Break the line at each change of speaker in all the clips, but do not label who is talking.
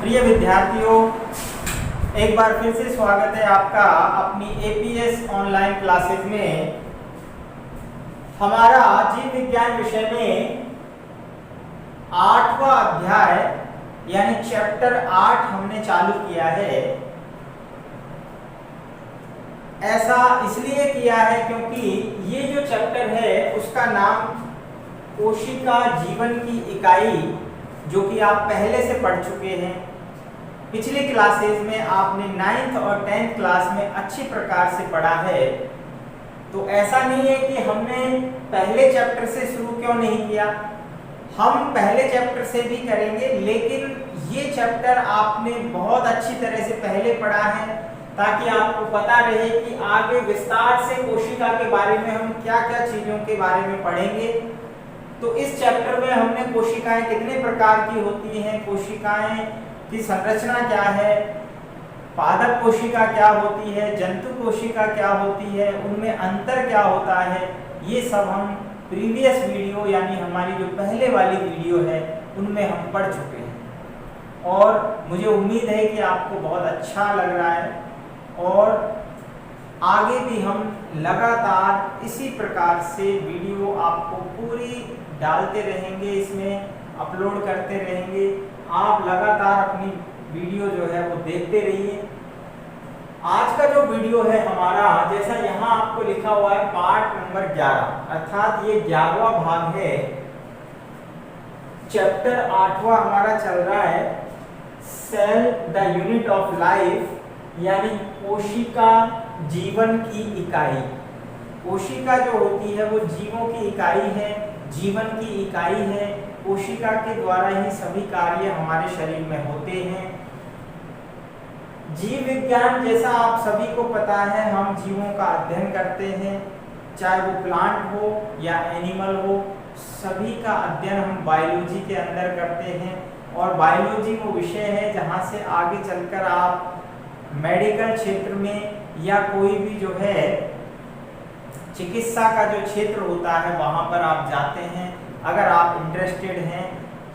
प्रिय विद्यार्थियों, एक बार फिर से स्वागत है आपका अपनी एपीएस ऑनलाइन क्लासेस में। हमारा जीव विज्ञान विषय में 8वां अध्याय यानी चैप्टर 8 हमने चालू किया है। ऐसा इसलिए किया है क्योंकि ये जो चैप्टर है उसका नाम कोशिका जीवन की इकाई, जो कि आप पहले से पढ़ चुके हैं। पिछली क्लासेस में आपने 9th और 10th क्लास में अच्छी प्रकार से पढ़ा है। तो ऐसा नहीं है कि हमने पहले चैप्टर से शुरू क्यों नहीं किया, हम पहले चैप्टर से भी करेंगे, लेकिन ये चैप्टर आपने बहुत अच्छी तरह से पहले पढ़ा है ताकि आपको पता रहे कि आगे विस्तार से कोशिका के बारे में हम क्या क्या चीज़ों के बारे में पढ़ेंगे। तो इस चैप्टर में हमने कोशिकाएं कितने प्रकार की होती हैं, कोशिकाएं की संरचना क्या है, पादप कोशिका क्या होती है, जंतु कोशिका क्या होती है, उनमें अंतर क्या होता है, ये सब हम प्रीवियस वीडियो यानी हमारी जो पहले वाली वीडियो है उनमें हम पढ़ चुके हैं। और मुझे उम्मीद है कि आपको बहुत अच्छा लग रहा है और आगे भी हम लगातार इसी प्रकार से वीडियो आपको पूरी डालते रहेंगे, इसमें अपलोड करते रहेंगे। आप लगातार अपनी वीडियो जो है वो देखते रहिए। आज का जो वीडियो है हमारा, जैसा यहाँ आपको लिखा हुआ है पार्ट नंबर 11, अर्थात ये 11वां भाग है। चैप्टर 8वां हमारा चल रहा है cell the unit of life, यानी कोशिका जीवन की इकाई। कोशिका जो होती है वो जीवों की इकाई है, जीवन की इकाई है। कोशिका के द्वारा ही सभी कार्य हमारे शरीर में होते हैं। जीव विज्ञान, जैसा आप सभी को पता है, हम जीवों का अध्ययन करते हैं, चाहे वो प्लांट हो या एनिमल हो, सभी का अध्ययन हम बायोलॉजी के अंदर करते हैं। और बायोलॉजी वो विषय है जहाँ से आगे चलकर आप मेडिकल क्षेत्र में या कोई भी जो है चिकित्सा का जो क्षेत्र होता है वहाँ पर आप जाते हैं। अगर आप इंटरेस्टेड हैं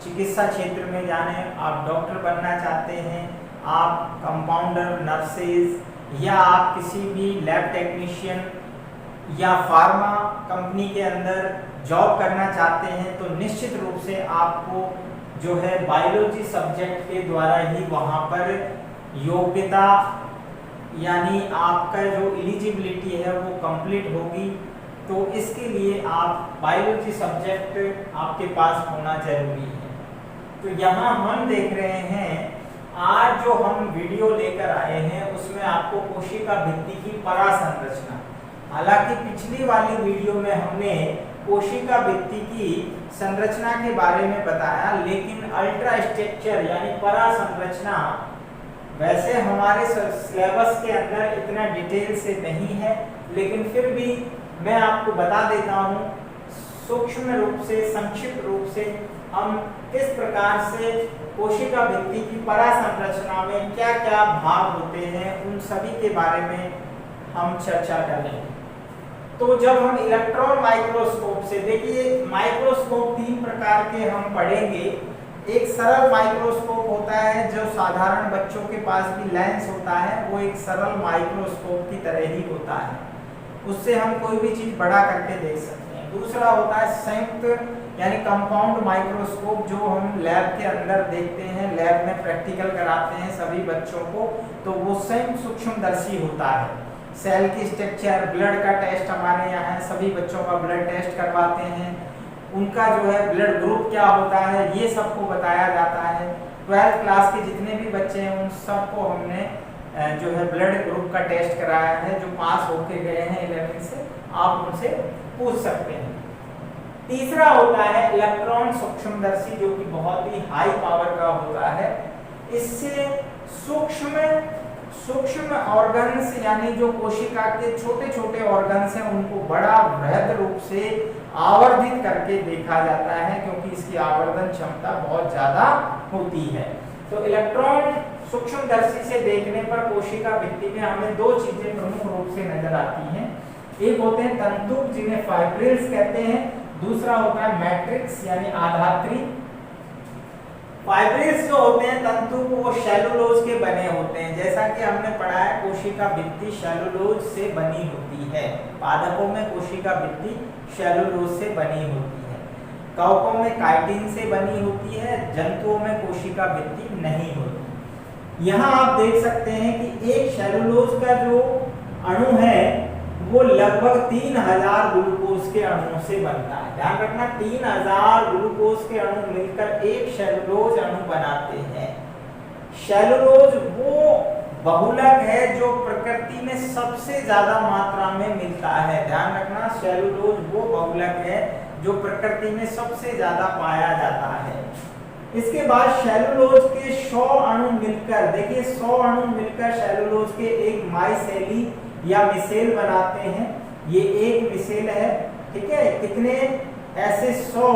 चिकित्सा क्षेत्र में जाने, आप डॉक्टर बनना चाहते हैं, आप कंपाउंडर, नर्सेज, या आप किसी भी लैब टेक्नीशियन या फार्मा कंपनी के अंदर जॉब करना चाहते हैं, तो निश्चित रूप से आपको जो है बायोलॉजी सब्जेक्ट के द्वारा ही वहाँ पर योग्यता यानी आपका जो एलिजिबिलिटी है वो कंप्लीट होगी। तो इसके लिए आप बायोलॉजी सब्जेक्ट आपके पास होना जरूरी है। तो यहाँ हम देख रहे हैं, आज जो हम वीडियो लेकर आए हैं उसमें आपको कोशिका भित्ति की परासंरचना, हालांकि पिछली वाली वीडियो में हमने कोशिका भित्ति की संरचना के बारे में बताया, लेकिन अल्ट्रा स्ट्रक्चर यानी परासंरचना वैसे हमारे सिलेबस के अंदर इतना डिटेल से नहीं है, लेकिन फिर भी मैं आपको बता देता हूँ सूक्ष्म रूप से, संक्षिप्त रूप से हम किस प्रकार से कोशिका भित्ति की परासंरचना में क्या क्या भाग होते हैं, उन सभी के बारे में हम चर्चा करेंगे। तो जब हम इलेक्ट्रॉन माइक्रोस्कोप से, देखिए माइक्रोस्कोप 3 प्रकार के हम पढ़ेंगे। एक सरल माइक्रोस्कोप होता है जो साधारण बच्चों के पास भी लेंस होता है, वो एक सरल माइक्रोस्कोप की तरह ही होता है, उससे हम कोई भी चीज़ बड़ा करके देख सकते हैं। दूसरा होता है संयुक्त यानी कंपाउंड माइक्रोस्कोप, जो हम लैब के अंदर देखते हैं, लैब में प्रैक्टिकल कराते हैं सभी बच्चों को, तो वो संयुक्त सूक्ष्मदर्शी होता है। सेल की स्ट्रक्चर, ब्लड का टेस्ट हमारे यहाँ है, सभी बच्चों का ब्लड टेस्ट करवाते हैं, उनका जो है ब्लड ग्रुप क्या होता है ये सबको बताया जाता है। 12th क्लास के जितने भी बच्चे हैं उन सबको हमने जो है ब्लड ग्रुप का टेस्ट कराया है। जो पास होके गए हैं 11 से, आप उनसे पूछ सकते हैं। तीसरा होता है इलेक्ट्रॉन सूक्ष्मदर्शी, जो कि बहुत ही हाई पावर का होता है। इससे सूक्ष्म ऑर्गन्स यानी जो कोशिका के छोटे छोटे ऑर्गन्स हैं उनको बड़ा बृहद रूप से आवर्धित करके देखा जाता है, क्योंकि इसकी आवर्धन क्षमता बहुत ज्यादा होती है। तो इलेक्ट्रॉन सूक्ष्मदर्शी से देखने पर कोशिका भित्ति में हमें 2 चीजें प्रमुख रूप से नजर आती हैं। एक होते हैं तंतु जिन्हें फाइब्रिल्स कहते हैं, दूसरा होता है मैट्रिक्स यानी आधात्री। फाइब्रिल्स जो होते हैं तंतु वो सेलुलोज के बने होते हैं। जैसा कि हमने पढ़ा है कोशिका भित्ति सेलुलोज से बनी होती है। पादपों में कोशिका भित्ति सेलुलोज से बनी होती है, कवकों में काइटिन से बनी होती है, जंतुओं में कोशिका भित्ति नहीं होती। यहाँ आप देख सकते हैं कि एक सेलुलोज का जो अणु है वो लगभग 3000 ग्लूकोज के अणुओं से बनता है। ध्यान रखना 3000 ग्लूकोज के अणु मिलकर एक सेलुलोज अणु बनाते हैं। सेलुलोज वो बहुलक है जो प्रकृति में सबसे ज्यादा मात्रा में मिलता है। ध्यान रखना सेलुलोज वो बहुलक है जो प्रकृति में सबसे ज्यादा पाया जाता है। इसके बाद सेलुलोज के 100 अणु मिलकर, देखिए 100 अणु मिलकर सेलुलोज के एक माइसेली या मिसेल बनाते हैं। ये एक मिसेल है, ठीक है। कितने ऐसे 100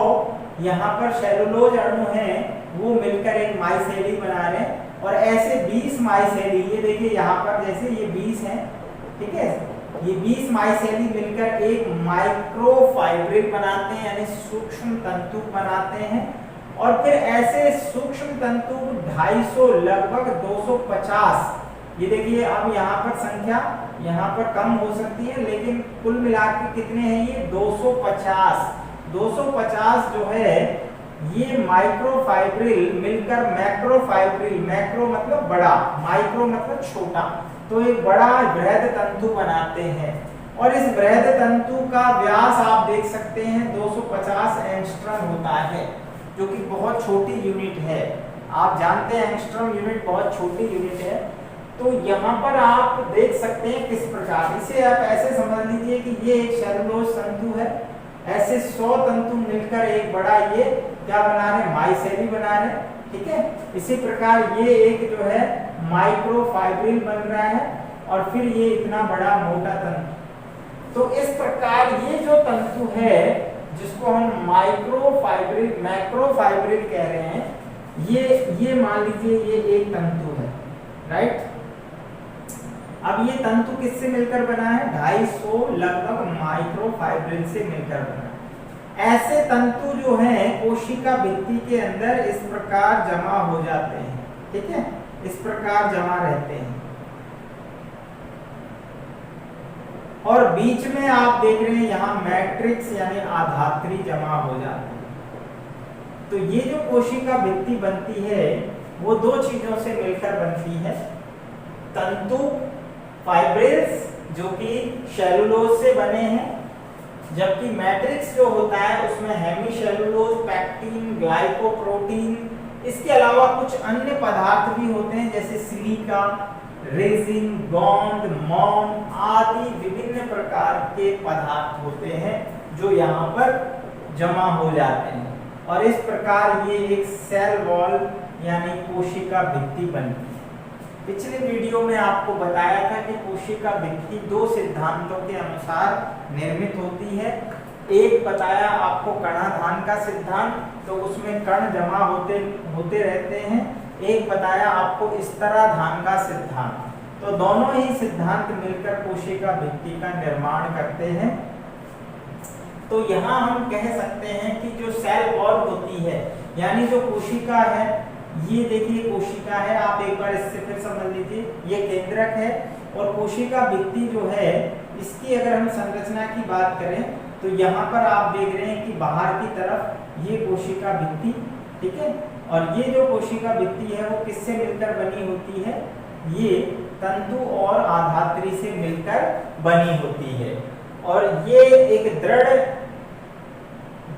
यहाँ पर सेलुलोज अणु हैं वो मिलकर एक माइसेली बना रहे हैं, और ऐसे 20 माइसेली, ये देखिए यहाँ पर जैसे ये 20 हैं, ठीक है। ये 20 माइसेली मिलकर एक माइक्रोफाइब्रिल बनाते हैं, यानी सूक्ष्म तंतु बनाते हैं। और फिर ऐसे सूक्ष्म तंतु 250 लगभग 250, ये देखिए अब यहाँ पर संख्या यहाँ पर कम हो सकती है, लेकिन कुल मिलाकर कितने हैं ये 250 जो है ये माइक्रोफाइब्रिल मिलकर मैक्रोफाइब्रिल, मैक्रो मतलब बड़ा, माइक्रो मतलब छोटा, तो एक बड़ा बृहद तंतु बनाते हैं। और इस बृहद तंतु का व्यास आप देख सकते हैं 250 एंगस्ट्रम होता है, जो कि बहुत छोटी यूनिट है। आप जानते हैं एंगस्ट्रम यूनिट बहुत छोटी यूनिट है। तो यहाँ पर आप देख सकते हैं किस प्रकार, इसे आप ऐसे समझ लीजिए कि ये एक सेलुलोज तंतु है, ऐसे 100 तंतु मिलकर एक बड़ा ये क्या बना रहे हैं, माइसेली बना रहे हैं, ठीक है। इसी प्रकार ये एक जो है माइक्रोफाइब्रिल बन रहा है, और फिर ये इतना बड़ा मोटा तंतु। तो इस प्रकार ये जो तंतु है जिसको हम माइक्रोफाइब्रिल मैक्रोफाइब्रिल कह रहे हैं, ये मान लीजिए ये एक तंतु है, राइट। अब ये तंतु किससे मिलकर बना है, 250 लगभग माइक्रोफाइब्रिल से मिलकर बना है। ऐसे तंतु जो हैं कोशिका भित्ति के अंदर इस प्रकार जमा हो जाते हैं, ठीक है, इस प्रकार जमा रहते हैं। और बीच में आप देख रहे हैं यहाँ मैट्रिक्स यानी आधात्री जमा हो जाते हैं। तो ये जो कोशिका भित्ति बनती है वो दो चीजों से मिलकर बनती है, तंतु फाइब्रिल्स जो कि सेलुलोज से बने हैं, जबकि मैट्रिक्स जो होता है उसमें हेमीसेलुलोज, पैक्टिन, ग्लाइकोप्रोटीन, इसके अलावा कुछ अन्य पदार्थ भी होते हैं जैसे सिलिका, रेजिन, गोंद, मोम आदि विभिन्न प्रकार के पदार्थ होते हैं जो यहाँ पर जमा हो जाते हैं, और इस प्रकार ये एक सेल वॉल यानी कोशिका भित्ति बनती है। पिछले वीडियो में आपको बताया था कि कोशिका भित्ति दो सिद्धांतों के अनुसार निर्मित होती है। एक बताया आपको कणाधान का सिद्धांत, तो उसमें कण जमा होते रहते हैं। एक बताया आपको स्तराधान का सिद्धांत, तो दोनों ही सिद्धांत मिलकर कोशिका भित्ति का निर्माण करते हैं। तो यहाँ हम कह सकते हैं कि जो सेल वॉल होती है यानी जो कोशिका है, ये देखिए कोशिका है, आप एक बार इससे फिर समझ लीजिए, ये केंद्रक है। और कोशिका भित्ति जो है इसकी अगर हम संरचना की बात करें तो यहाँ पर आप देख रहे हैं कि बाहर की तरफ ये कोशिका भित्ति, ठीक है। और ये जो कोशिका भित्ति है वो किससे मिलकर बनी होती है, ये तंतु और आधात्री से मिलकर बनी होती है। और ये एक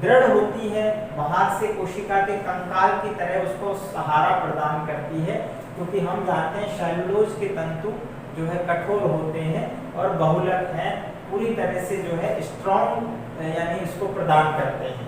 दृढ़ होती है, बाहर से कोशिका के कंकाल की तरह उसको सहारा प्रदान करती है, क्योंकि हम जानते हैं सेलुलोज के तंतु जो है कठोर होते हैं और बहुलक हैं, पूरी तरह से जो है स्ट्रॉन्ग यानी इसको प्रदान करते हैं।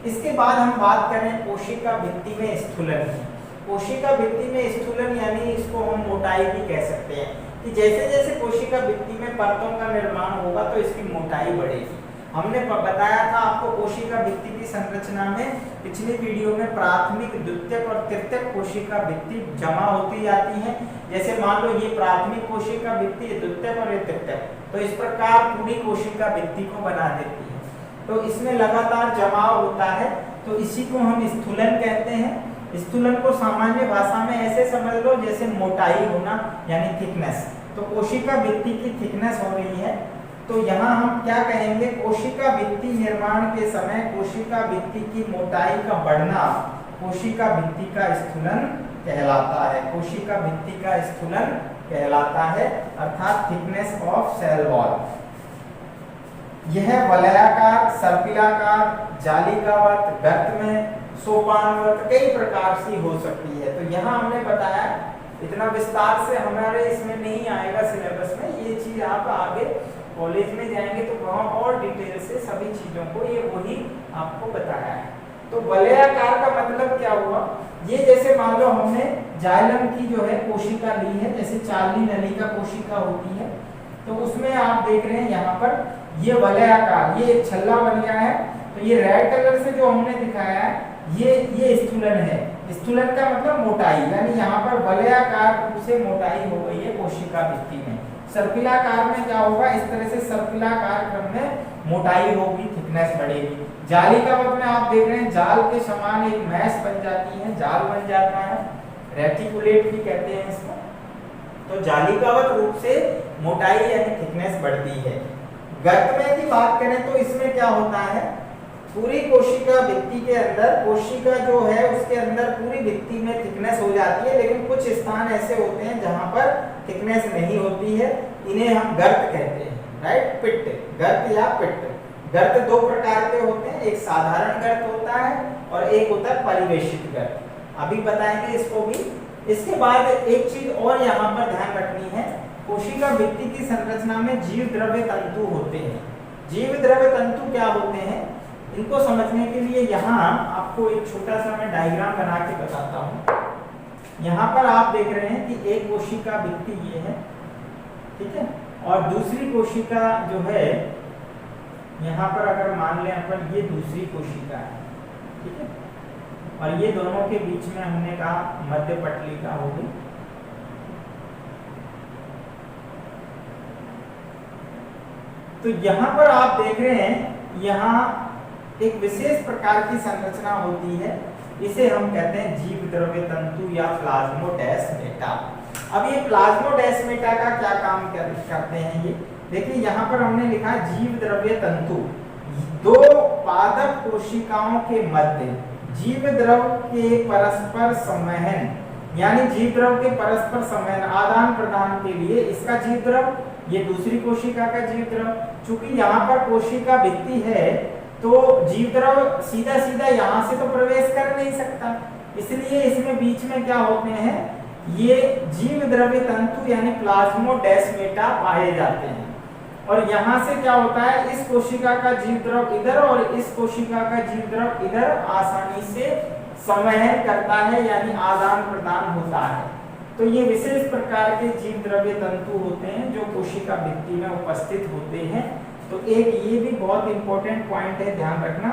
इसके बाद हम बात करें कोशिका भित्ति में स्थूलन की। कोशिका भित्ति में स्थूलन यानी इसको हम मोटाई भी कह सकते हैं कि जैसे जैसे कोशिका भित्ति में परतों का निर्माण होगा तो इसकी मोटाई बढ़ेगी। हमने बताया था आपको कोशिका भित्ति की संरचना में पिछले वीडियो में प्राथमिक, द्वितीयक और तृतीयक कोशिका भित्ति जमा होती जाती है। जैसे मान लो ये प्राथमिक कोशिका भित्ति, द्वितीयक और तृतीयक, तो इस प्रकार पूरी कोशिका भित्ति को बना देती है। तो इसमें लगातार जमाव होता है, तो इसी को हम स्थूलन कहते हैं। स्थूलन को सामान्य भाषा में ऐसे समझ लो जैसे मोटाई होना यानी थिकनेस। तो कोशिका भित्ति की थिकनेस हो रही है, तो यहाँ हम क्या कहेंगे, कोशिका भित्ति निर्माण के समय कोशिका भित्ति की मोटाई का बढ़ना कोशिका भित्ति का स्थूलन कहलाता है। कोशिका भित्ति का स्थूलन कहलाता है, अर्थात थिकनेस ऑफ सेल वॉल। यह वलयाकार, सर्पिलाकार, जालिकावत, गर्त में, सोपानवत कई प्रकार से हो सकती है। तो यहाँ हमने बताया, इतना विस्तार से हमारे इसमें नहीं आएगा सिलेबस में, ये चीज आप आगे कॉलेज में जाएंगे तो वहाँ और डिटेल से सभी चीजों को ये वही आपको बताया है। तो वलयाकार का मतलब क्या हुआ, ये जैसे मान लो हमने जाइलम की जो है कोशिका ली है, जैसे चार्ली नलिका कोशिका होती है, तो उसमें आप देख रहे हैं यहाँ पर ये वलयाकार, ये एक छल्ला बन गया है। तो ये रेड कलर से जो हमने दिखाया है ये स्थूलन है। स्थूलन का मतलब मोटाई, यानी यहाँ पर वलयाकार रूप से मोटाई हो गई है कोशिका भित्ति में। सर्पिलाकार में क्या होगा, इस तरह से सर्पिलाकार क्रम में मोटाई होगी, थिकनेस बढ़ेगी। जालिकावत में आप देख रहे हैं जाल के समान एक मैश बन जाती है, जाल बन जाता है, रेटिकुलेट भी कहते हैं इसको। तो जालिकावत रूप से मोटाई यानी थिकनेस बढ़ती है। गर्त में की बात करें तो इसमें क्या होता है, पूरी कोशिका भित्ति के अंदर, कोशिका जो है उसके अंदर पूरी भित्ति में थिकनेस हो जाती है, लेकिन कुछ स्थान ऐसे होते हैं जहां पर थिकनेस नहीं होती है, इन्हें हम गर्त कहते हैं, राइट। पिट्ट, गर्त या पिट्ट। गर्त दो प्रकार के होते हैं, एक साधारण गर्त होता है और एक होता है परिवेशित गर्त, अभी बताएंगे इसको भी। इसके बाद एक चीज और यहाँ पर ध्यान रखनी है, कोशिका भित्ति की संरचना में जीव द्रव्य तंतु होते हैं। जीव द्रव्य तंतु क्या होते हैं, इनको समझने के लिए यहाँ आपको एक छोटा सा मैं डायग्राम बना के बताता हूँ। यहाँ पर आप देख रहे हैं कि एक कोशिका भित्ति ये है, ठीक है, और दूसरी कोशिका जो है यहाँ पर अगर मान लें अपन, ये दूसरी कोशिका है, ठीक है, और ये दोनों के बीच में हमने कहा मध्य पटलिका होगी। तो यहाँ पर आप देख रहे हैं, यहाँ एक विशेष प्रकार की संरचना होती है, इसे हम कहते हैं जीव द्रव्य तंतु या प्लाज्मोडेस्माटा। अब ये प्लाज्मोडेस्माटा का क्या काम करते हैं, ये देखिए यहाँ पर हमने लिखा जीव द्रव्य तंतु। दो पादप कोशिकाओं के मध्य जीव द्रव के परस्पर संवहन, यानी जीव द्रव के परस्पर संवहन, आदान प्रदान के लिए इसका जीव द्रव, ये दूसरी कोशिका का जीव द्रव। चूंकि यहाँ पर कोशिका भित्ति है तो जीव द्रव सीधा सीधा यहाँ से तो प्रवेश कर नहीं सकता, इसलिए इसमें बीच में क्या होते हैं, ये जीव द्रव्य तंतु यानी प्लाज्मोडेस्माटा पाए जाते हैं। और यहाँ से क्या होता है, इस कोशिका का जीव द्रव इधर और इस कोशिका का जीव द्रव इधर आसानी से संवहन करता है, यानी आदान प्रदान होता है। तो ये विशेष प्रकार के जीव द्रव्य तंतु होते हैं जो कोशिका भित्ति में उपस्थित होते हैं। तो एक ये भी बहुत इंपॉर्टेंट पॉइंट है, ध्यान रखना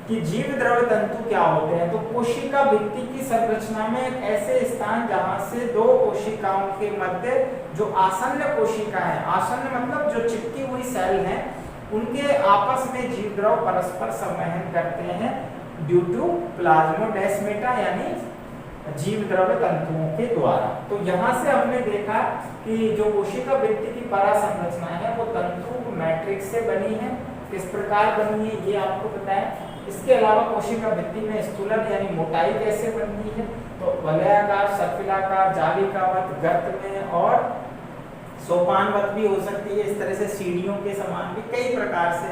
कि जीव द्रव्य तंतु क्या होते हैं। तो कोशिका भित्ति की संरचना में एक ऐसे स्थान जहां से दो कोशिकाओं के मध्य जो आसन्न कोशिका है, आसन्न मतलब जो चिपकी हुई सेल है, उनके आपस में जीव द्रव परस्पर संवहन करते हैं ड्यू टू प्लाज्मोडेस्माटा यानी जीव द्रव्य तंतुओं के द्वारा। तो यहाँ से हमने देखा कि जो कोशिका भित्ति की परा संरचना है वो तंतु मैट्रिक्स से बनी है, किस प्रकार बनी है ये आपको पता है। इसके अलावा कोशिका भित्ति में स्थूलन यानी मोटाई कैसे बनती है, तो वलयाकार, सर्पिलाकार, जालिकावत, गर्त में और सोपानवत भी हो सकती है। इस तरह से सीढ़ियों के समान भी कई प्रकार से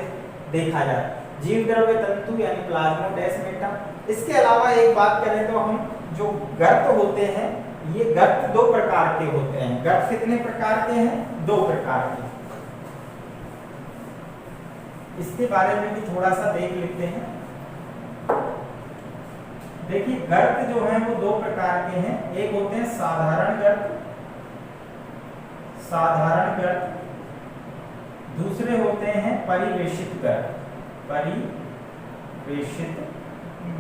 देखा जाता है। जीव द्रव्य तंतु यानी प्लाज्मोडेस्माटा। इसके अलावा एक बात करें तो हम जो गर्त होते हैं, ये गर्त दो प्रकार के होते हैं। गर्त कितने प्रकार के हैं, दो प्रकार के। इसके बारे में भी थोड़ा सा देख लेते हैं। देखिए गर्त जो है वो दो प्रकार के हैं, एक होते हैं साधारण गर्त, साधारण गर्त, दूसरे होते हैं परिवेशित गर्त, परिवेशित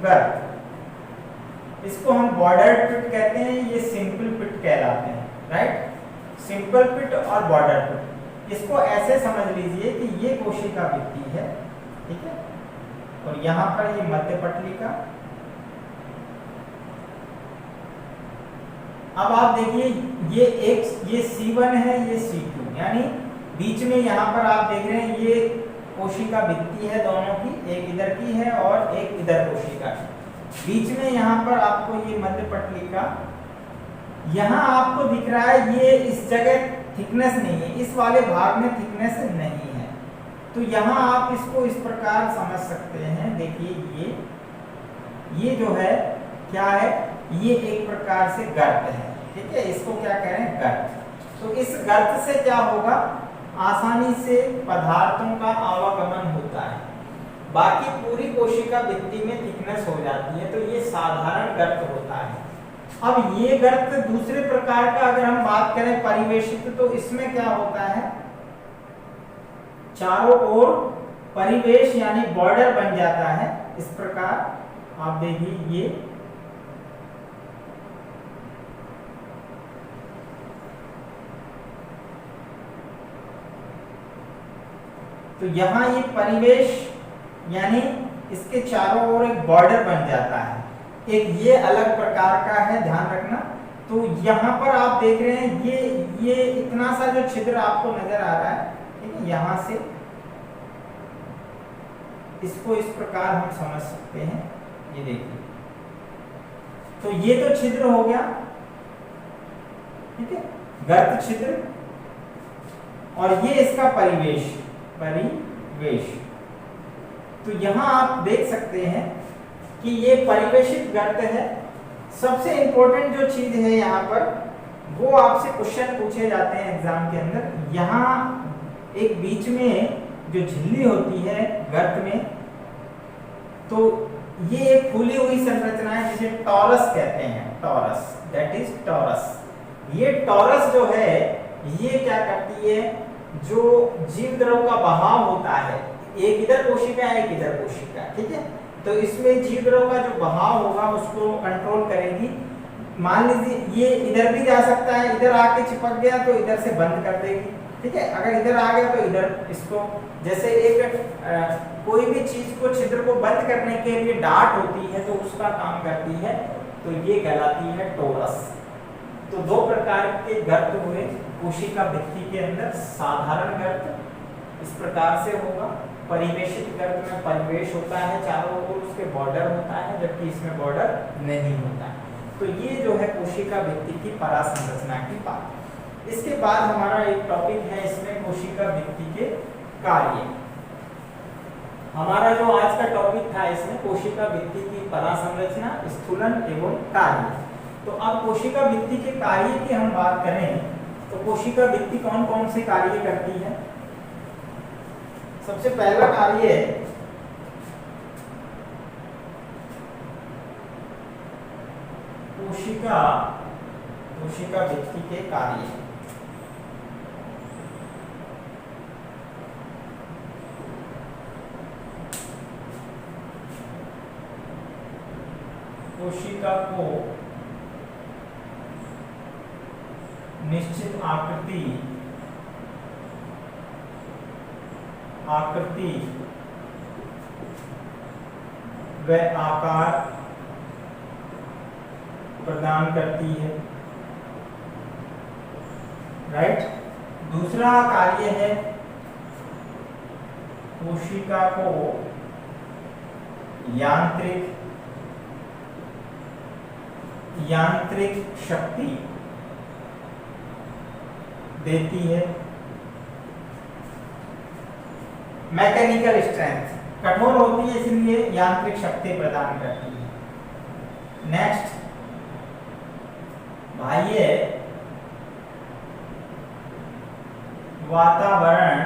गर्त। इसको हम बॉर्डर पिट कहते हैं, ये सिंपल पिट कहलाते हैं, राइट। सिंपल पिट और बॉर्डर पिट, इसको ऐसे समझ लीजिए कि ये कोशिका भित्ति है, ठीक है, और यहाँ पर ये मध्य पटलिका, अब आप देखिए ये C1 है, ये C2, यानी बीच में यहाँ पर आप देख रहे हैं ये कोशिका भित्ति है दोनों की, एक इधर की है और एक इधर कोशिका है। बीच में यहाँ पर आपको ये मध्य पटलिका, यहाँ आपको दिख रहा है ये इस जगह थिकनेस नहीं है, इस वाले भाग में थिकनेस नहीं है। तो यहाँ आप इसको इस प्रकार समझ सकते हैं। देखिए ये जो है क्या है, ये एक प्रकार से गर्त है, ठीक है, इसको क्या कह रहे हैं, गर्त। तो इस गर्त से क्या होगा, आसानी से पदार्थों का आवागमन होता है। बाकी पूरी कोशिका भित्ति में थिकनेस हो जाती है, तो ये साधारण गर्त होता है। अब ये गर्त दूसरे प्रकार का अगर हम बात करें परिवेशित, तो इसमें क्या होता है, चारों ओर परिवेश यानी बॉर्डर बन जाता है। इस प्रकार आप देखिए ये तो यहाँ ये परिवेश यानी इसके चारों ओर एक बॉर्डर बन जाता है। एक ये अलग प्रकार का है, ध्यान रखना। तो यहाँ पर आप देख रहे हैं ये इतना सा जो छिद्र आपको नजर आ रहा है, ठीक है, यहाँ से इसको इस प्रकार हम समझ सकते हैं। ये देखिए, तो ये तो छिद्र हो गया, ठीक है, गर्त छिद्र, और ये इसका परिवेश। तो यहाँ आप देख सकते हैं कि ये परिवेशित गर्त है। सबसे इंपॉर्टेंट जो चीज है यहाँ पर, वो आपसे क्वेश्चन पूछे जाते हैं एग्जाम के अंदर। यहाँ एक बीच में जो झिल्ली होती है गर्त में, तो ये एक फूली हुई संरचना है जिसे टॉरस कहते हैं, टॉरस, दैट इज टॉरस। ये टॉरस जो है ये क्या करती है, जो जीव द्रव का बहाव होता है, एक इधर कोशिका है एक इधर कोशिका, ठीक है, तो इसमें जीव द्रव का जो बहाव होगा उसको कंट्रोल करेगी। मान लीजिए ये इधर भी जा सकता है, इधर आके चिपक गया तो इधर से बंद कर देगी, ठीक है, अगर इधर आ गया तो इधर इसको, जैसे एक कोई भी चीज को छिद्र को बंद करने के लिए डार्ट होती है तो उसका काम करती है, तो ये कहलाती है टोरस। तो दो प्रकार के गर्त हुए कोशिका भित्ति के अंदर। साधारण गर्त इस प्रकार से होगा, परिवेशित गर्त में परिवेश होता है, चारों ओर उसके बॉर्डर होता है, जबकि इसमें बॉर्डर नहीं होता है। तो ये जो है कोशिका भित्ति की परासंरचना की बात। इसके बाद हमारा एक टॉपिक है इसमें कोशिका भित्ति के कार्य। हमारा जो आज का टॉपिक था इसमें कोशिका भित्ति की परासंरचना, स्थूलन एवं कार्य। तो अब कोशिका भित्ति के कार्य की हम बात करें तो कोशिका भित्ति कौन कौन से कार्य करती है। सबसे पहला कार्य है कोशिका भित्ति के कार्य। कोशिका को निश्चित आकृति व आकार प्रदान करती है, राइट। दूसरा कार्य है कोशिका को यांत्रिक शक्ति देती है, मैकेनिकल स्ट्रेंथ, कठोर होती है इसलिए यांत्रिक शक्ति प्रदान करती है। नेक्स्ट, बाह्य वातावरण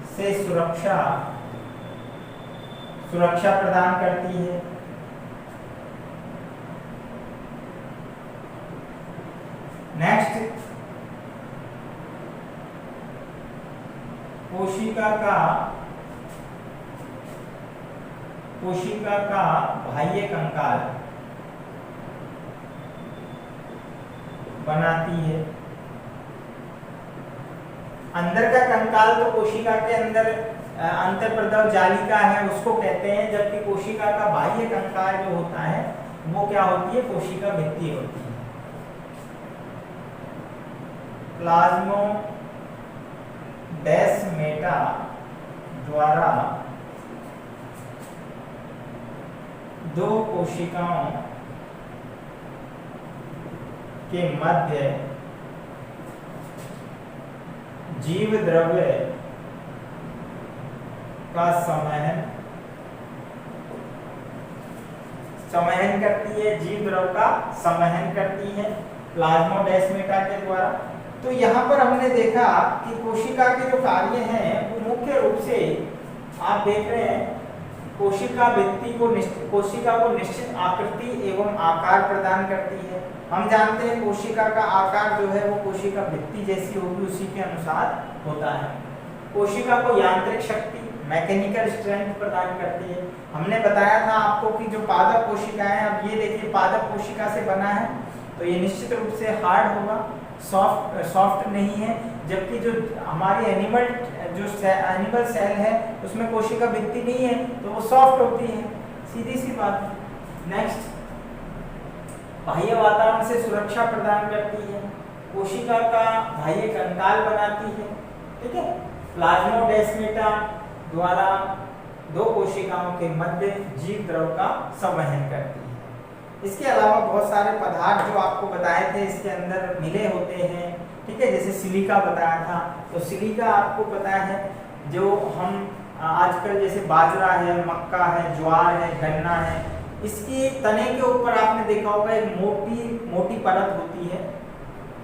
से सुरक्षा प्रदान करती है। नेक्स्ट, कोशिका का बाह्य कंकाल बनाती है। अंदर का कंकाल तो कोशिका के अंदर अंतःप्रदव जालिका है उसको कहते हैं, जबकि कोशिका का बाह्य कंकाल जो होता है वो क्या होती है, कोशिका भित्ति होती है। प्लाज्मोडेस्माटा द्वारा दो कोशिकाओं के मध्य जीव द्रव्य का संवहन करती है, जीव द्रव्य का संवहन करती है प्लाज्मोडेस्माटा के द्वारा। तो यहाँ पर हमने देखा कि कोशिका के जो कार्य हैं वो मुख्य रूप से आप देख रहे हैं, कोशिका को निश्चित आकृति एवं आकार प्रदान करती है। हम जानते हैं कोशिका का आकार जो है वो कोशिका भित्ति जैसी होगी, उसी के अनुसार होता है। कोशिका को यांत्रिक शक्ति, मैकेनिकल स्ट्रेंथ प्रदान करती है। हमने बताया था आपको कि जो पादप कोशिकाएं, अब ये देखिए पादप कोशिका से बना है तो ये निश्चित रूप से हार्ड होगा, सॉफ्ट नहीं है। जबकि जो हमारी एनिमल सेल है उसमें कोशिका भित्ति नहीं है तो वो सॉफ्ट होती है, सीधी सी बात है। नेक्स्ट, बाह्य वातावरण से सुरक्षा प्रदान करती है, कोशिका का बाह्य कंकाल बनाती है। ठीक है, प्लाज्मोडेस्माटा द्वारा दो कोशिकाओं के मध्य जीव द्रव्य का संवहन करती है। इसके अलावा बहुत सारे पदार्थ जो आपको बताए थे इसके अंदर मिले होते हैं। ठीक है, जैसे सिलिका बताया था, तो सिलिका आपको पता है जो हम आजकल जैसे बाजरा है, मक्का है, ज्वार है, गन्ना है, इसकी तने के ऊपर आपने देखा होगा एक मोटी परत होती है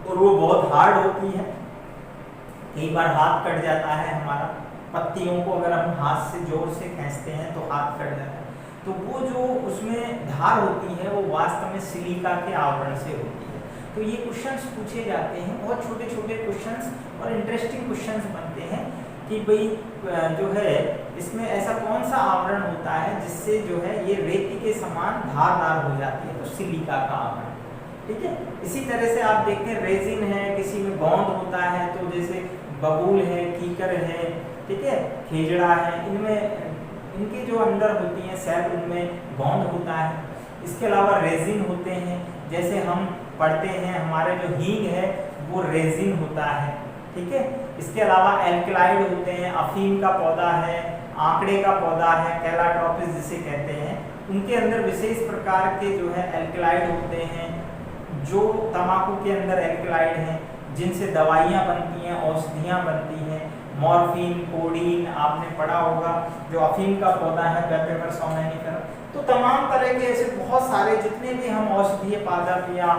और वो बहुत हार्ड होती है। कई बार हाथ कट जाता है हमारा, पत्तियों को अगर हम हाथ से जोर से खींचते हैं तो हाथ कट जाता है। तो वो जो उसमें धार होती है वो वास्तव में सिलिका के आवरण से होती है। तो ये क्वेश्चंस पूछे जाते हैं, बहुत छोटे छोटे क्वेश्चंस और इंटरेस्टिंग क्वेश्चंस बनते हैं कि भाई जो है इसमें ऐसा कौन सा आवरण होता है जिससे जो है ये रेती के समान धारदार हो जाती है, तो सिलिका का आवरण। ठीक है, इसी तरह से आप देखते हैं रेजिन है, किसी में गोंद होता है, तो जैसे बबूल है, कीकर है, ठीक है, खेजड़ा है, इनमें इनके जो अंदर होती हैं सेल उनमें गोंद होता है। इसके अलावा रेजिन होते हैं, जैसे हम पढ़ते हैं हमारे जो हींग है वो रेजिन होता है। ठीक है, इसके अलावा एल्कलाइड होते हैं, अफीम का पौधा है, आंकड़े का पौधा है, कैलाट्रोपिस जिसे कहते हैं, उनके अंदर विशेष प्रकार के जो है एल्कलाइड होते हैं, जो तंबाकू के अंदर एल्कलाइड हैं जिनसे दवाइयाँ बनती हैं, औषधियाँ बनती हैं, मॉर्फिन, कोडीन आपने पढ़ा होगा, जो अफीम का पौधा है पेपर सोमेनिफेरम। तो तमाम तरह के ऐसे बहुत सारे जितने भी हम औषधीय पादप या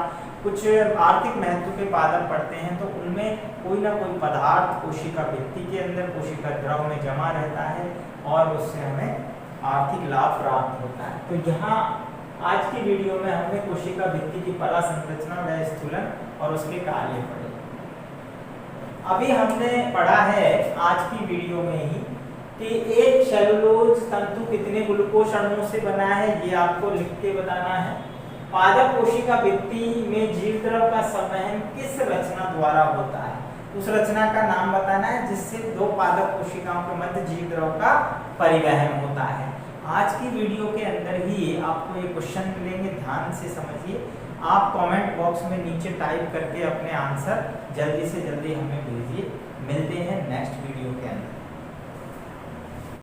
कुछ आर्थिक महत्व के पादप पढ़ते हैं तो उनमें कोई ना कोई पदार्थ कोशिका भित्ति के अंदर, कोशिका द्रव में जमा रहता है और उससे हमें आर्थिक लाभ प्राप्त होता है। तो यहाँ आज की वीडियो में हमने कोशिका भित्ति की परा संरचना व स्थूलन और उसके कार्य पढ़े। अभी हमने पढ़ा है आज की वीडियो में ही कि एक सेलुलोज तंतु कितने ग्लूकोज अणुओं से बना है, ये आपको लिख के बताना है। पादप कोशिका भित्ति में जीव द्रव का संवहन किस रचना द्वारा होता है, उस रचना का नाम बताना है जिससे दो पादप कोशिकाओं के मध्य जीव द्रव का परिवहन होता है। आज की वीडियो के अंदर ही आपको ये क्वेश्चन मिलेंगे, ध्यान से समझिए। आप कमेंट बॉक्स में नीचे टाइप करके अपने आंसर जल्दी से जल्दी हमें भेजिए। मिलते हैं नेक्स्ट वीडियो के अंदर।